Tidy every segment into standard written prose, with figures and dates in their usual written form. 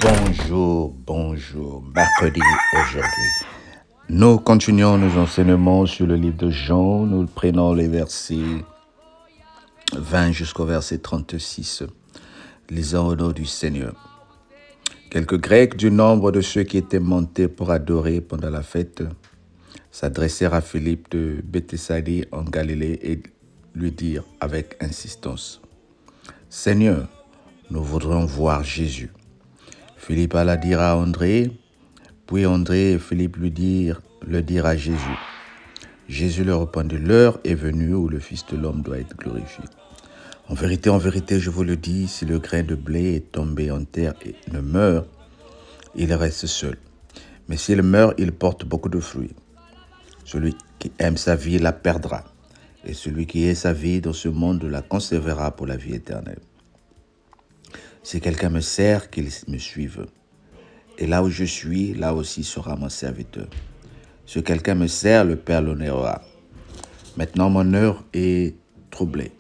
Bonjour, mercredi aujourd'hui. Nous continuons nos enseignements sur le livre de Jean. Nous prenons les versets 20 jusqu'au verset 36. Lisons au nom du Seigneur. Quelques Grecs du nombre de ceux qui étaient montés pour adorer pendant la fête s'adressèrent à Philippe de Béthsaïde en Galilée et lui dirent avec insistance: Seigneur, nous voudrions voir Jésus. Philippe alla dire à André, puis André et Philippe le dirent à Jésus. Jésus leur répondit: l'heure est venue où le Fils de l'homme doit être glorifié. En vérité, je vous le dis, si le grain de blé est tombé en terre et ne meurt, il reste seul. Mais s'il meurt, il porte beaucoup de fruits. Celui qui aime sa vie la perdra, et celui qui hait sa vie dans ce monde la conservera pour la vie éternelle. Si quelqu'un me sert, qu'il me suive. Et là où je suis, là aussi sera mon serviteur. Si quelqu'un me sert, le Père l'honorera. Maintenant, mon heure est troublée.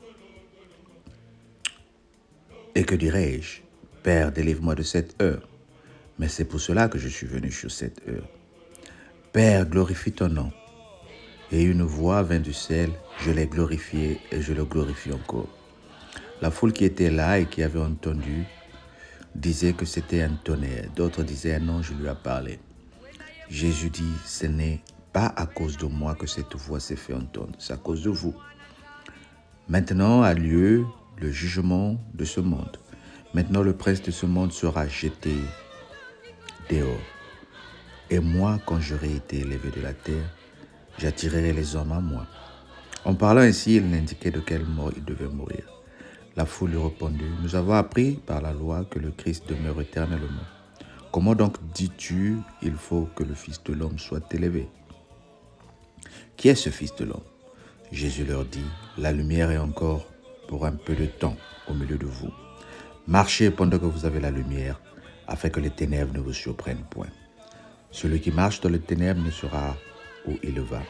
Et que dirais-je? Père, délivre-moi de cette heure. Mais c'est pour cela que je suis venu sur cette heure. Père, glorifie ton nom. Et une voix vint du ciel, je l'ai glorifié et je le glorifie encore. La foule qui était là et qui avait entendu disait que c'était un tonnerre. D'autres disaient un ange lui a parlé. Jésus dit: ce n'est pas à cause de moi que cette voix s'est fait entendre, c'est à cause de vous. Maintenant a lieu le jugement de ce monde. Maintenant le prince de ce monde sera jeté dehors. Et moi, quand j'aurai été élevé de la terre, j'attirerai les hommes à moi. En parlant ainsi, il n'indiquait de quelle mort il devait mourir. La foule lui répondit: nous avons appris par la loi que le Christ demeure éternellement. Comment donc dis-tu, il faut que le Fils de l'homme soit élevé? Qui est ce Fils de l'homme? Jésus leur dit: la lumière est encore pour un peu de temps au milieu de vous. Marchez pendant que vous avez la lumière, afin que les ténèbres ne vous surprennent point. Celui qui marche dans les ténèbres ne saura où il va.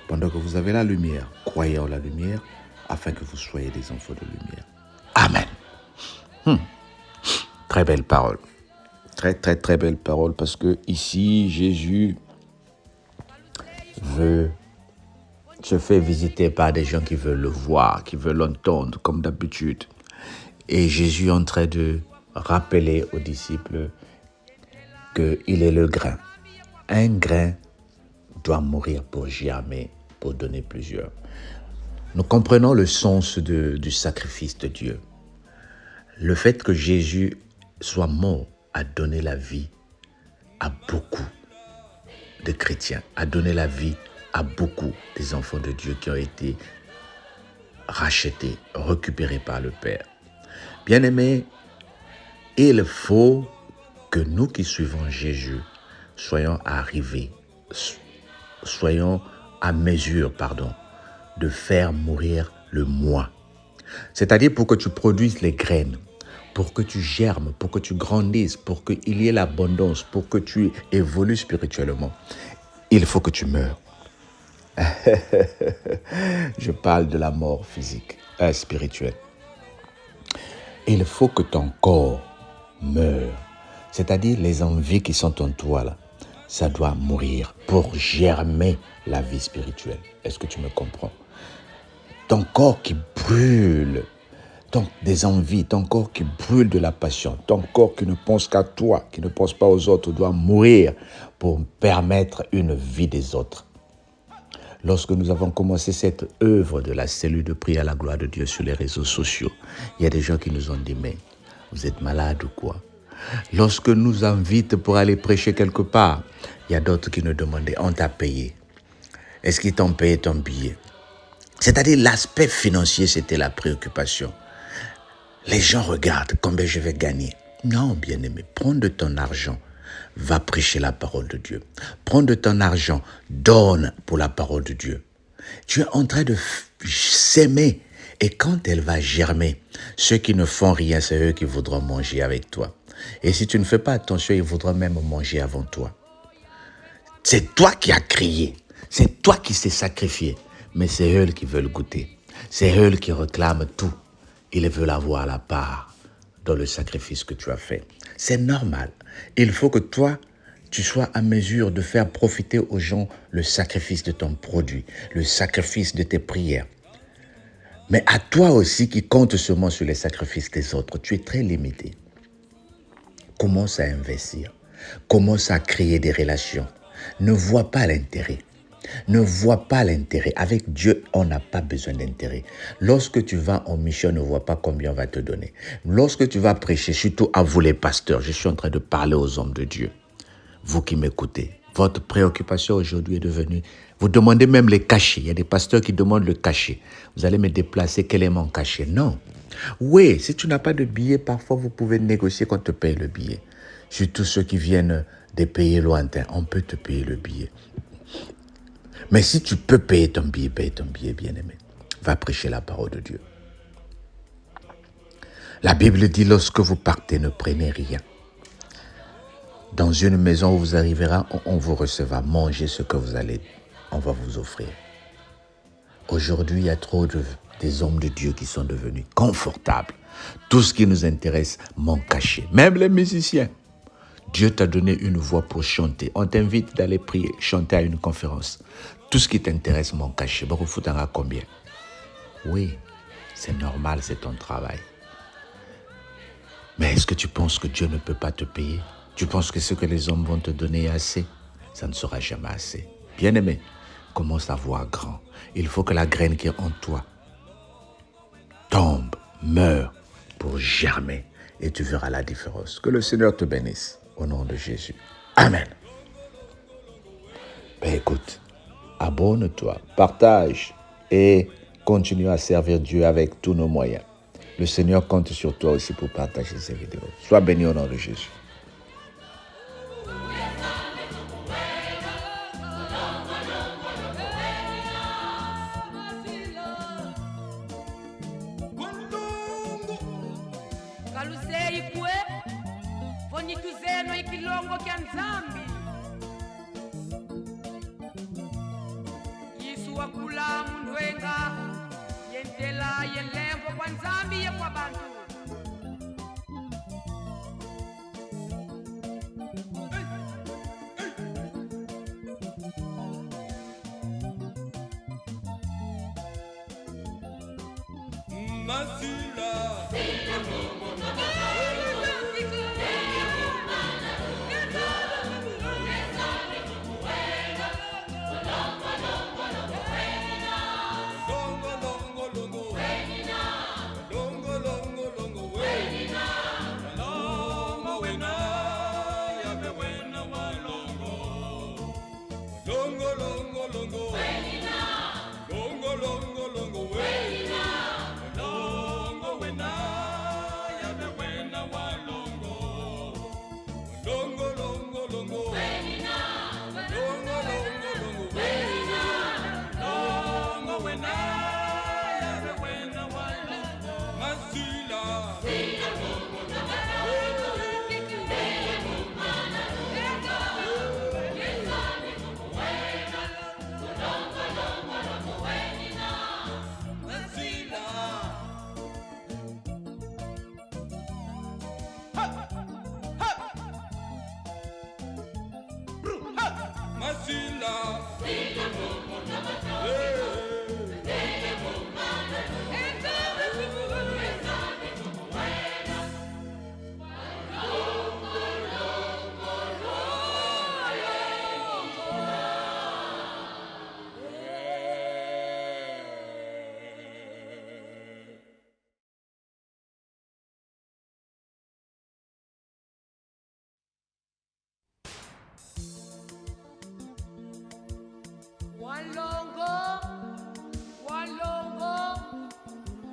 Pendant que vous avez la lumière, croyez en la lumière, afin que vous soyez des enfants de lumière. Amen. Très belle parole. Très belle parole, parce que ici, Jésus se fait visiter par des gens qui veulent le voir, qui veulent l'entendre, comme d'habitude. Et Jésus est en train de rappeler aux disciples qu'il est le grain. Un grain doit mourir pour germer, pour donner plusieurs. Nous comprenons le sens du sacrifice de Dieu. Le fait que Jésus soit mort a donné la vie à beaucoup de chrétiens, a donné la vie à beaucoup des enfants de Dieu qui ont été rachetés, récupérés par le Père. Bien-aimés, il faut que nous qui suivons Jésus soyons à mesure, de faire mourir le moi. C'est-à-dire pour que tu produises les graines, pour que tu germes, pour que tu grandisses, pour qu'il y ait l'abondance, pour que tu évolues spirituellement, il faut que tu meurs. Je parle de la mort physique, spirituelle. Il faut que ton corps meure. C'est-à-dire les envies qui sont en toi, là, ça doit mourir pour germer la vie spirituelle. Est-ce que tu me comprends? Ton corps qui brûle, des envies, ton corps qui brûle de la passion, ton corps qui ne pense qu'à toi, qui ne pense pas aux autres, doit mourir pour permettre une vie des autres. Lorsque nous avons commencé cette œuvre de la cellule de prière à la gloire de Dieu sur les réseaux sociaux, il y a des gens qui nous ont dit: mais vous êtes malade ou quoi? Lorsque nous invitent pour aller prêcher quelque part, il y a d'autres qui nous demandaient: on t'a payé? Est-ce qu'ils t'ont payé ton billet? C'est-à-dire l'aspect financier, c'était la préoccupation. Les gens regardent combien je vais gagner. Non, bien-aimé, prends de ton argent, va prêcher la parole de Dieu. Prends de ton argent, donne pour la parole de Dieu. Tu es en train de s'aimer. Et quand elle va germer, ceux qui ne font rien, c'est eux qui voudront manger avec toi. Et si tu ne fais pas attention, ils voudront même manger avant toi. C'est toi qui as crié. C'est toi qui s'est sacrifié. Mais c'est eux qui veulent goûter. C'est eux qui réclament tout. Ils veulent avoir la part dans le sacrifice que tu as fait. C'est normal. Il faut que toi, tu sois en mesure de faire profiter aux gens le sacrifice de ton produit, le sacrifice de tes prières. Mais à toi aussi qui compte seulement sur les sacrifices des autres, tu es très limité. Commence à investir. Commence à créer des relations. Ne vois pas l'intérêt. Ne vois pas l'intérêt. Avec Dieu, on n'a pas besoin d'intérêt. Lorsque tu vas en mission, ne vois pas combien on va te donner. Lorsque tu vas prêcher, surtout à vous les pasteurs, je suis en train de parler aux hommes de Dieu. Vous qui m'écoutez, votre préoccupation aujourd'hui est devenue... Vous demandez même les cachets. Il y a des pasteurs qui demandent le cachet. Vous allez me déplacer, quel est mon cachet? Non. Oui, si tu n'as pas de billet, parfois vous pouvez négocier qu'on te paye le billet. Surtout ceux qui viennent des pays lointains, on peut te payer le billet. Mais si tu peux payer ton billet, bien-aimé. Va prêcher la parole de Dieu. La Bible dit, lorsque vous partez, ne prenez rien. Dans une maison où vous arriverez, on vous recevra. Mangez ce que vous allez, on va vous offrir. Aujourd'hui, il y a trop des hommes de Dieu qui sont devenus confortables. Tout ce qui nous intéresse, mon cachet. Même les musiciens. Dieu t'a donné une voix pour chanter. On t'invite d'aller prier, chanter à une conférence. Tout ce qui t'intéresse, mon cachet. Beaucoup t'en a combien? Oui, c'est normal, c'est ton travail. Mais est-ce que tu penses que Dieu ne peut pas te payer? Tu penses que ce que les hommes vont te donner est assez? Ça ne sera jamais assez. Bien-aimé, commence à voir grand. Il faut que la graine qui est en toi tombe, meure pour germer. Et tu verras la différence. Que le Seigneur te bénisse. Au nom de Jésus. Amen. Ben écoute, abonne-toi, partage et continue à servir Dieu avec tous nos moyens. Le Seigneur compte sur toi aussi pour partager ces vidéos. Sois béni au nom de Jésus. Vonituzeno ikilongo kya Nzambi Yesu wakula mundwenga yentela yelembo kwa Nzambi ye kwa bantu Masila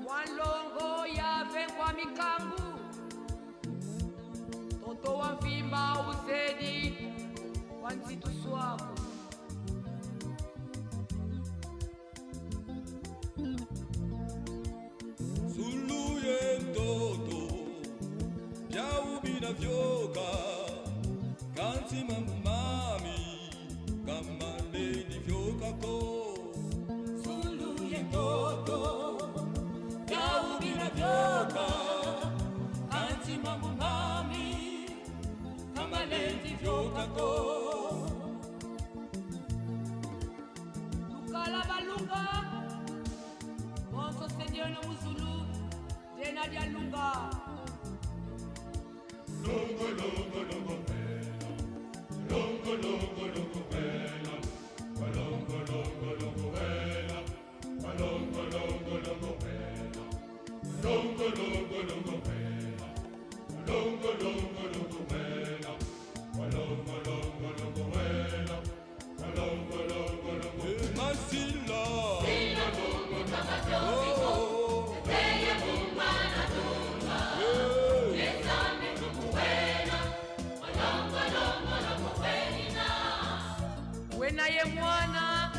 Walongo yave kwa mikangu Toto wa mfimba uzedi wanzitu swako Sulu yentoto Yaubina vyoka Kanti mamami Kamale di vyoka ko Sulu yentoto Yaubina vyoka Kanti mamami wena ye mwana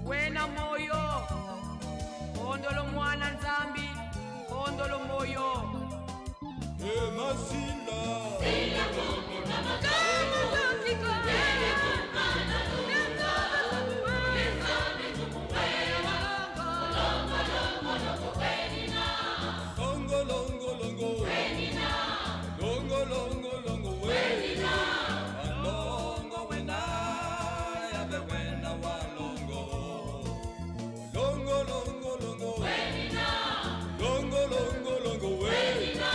wena moyo ondolo mwana nzambi ondolo moyo Masila longo longo longo longo longo longo wenina longo wena yabe wena wa longo longo longo longo wenina longo longo longo wenina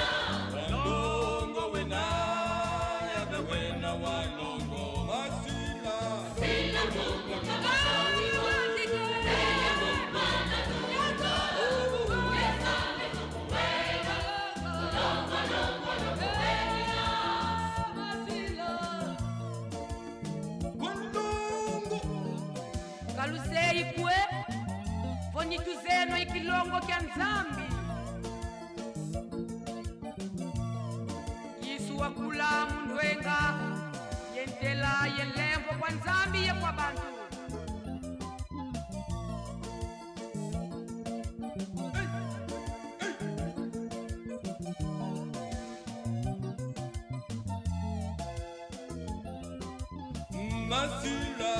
longo wena yabe wena wa longo masila sila longo kalusei kwe vonituzeno ikilongo kya nzambi yisu wakula mundwenga yentela yelembo kwa nzambi ye kwa bantu Masila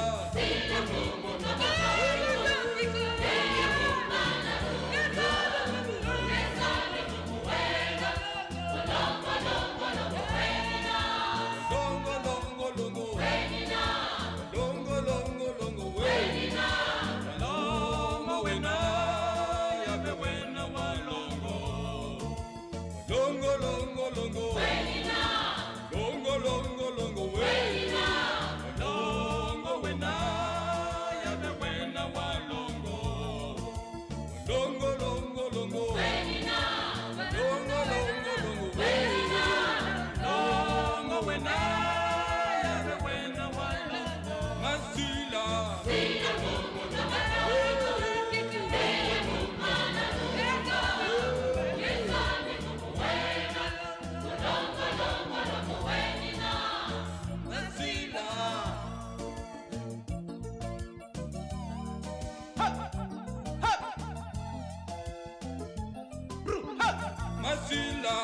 Masila,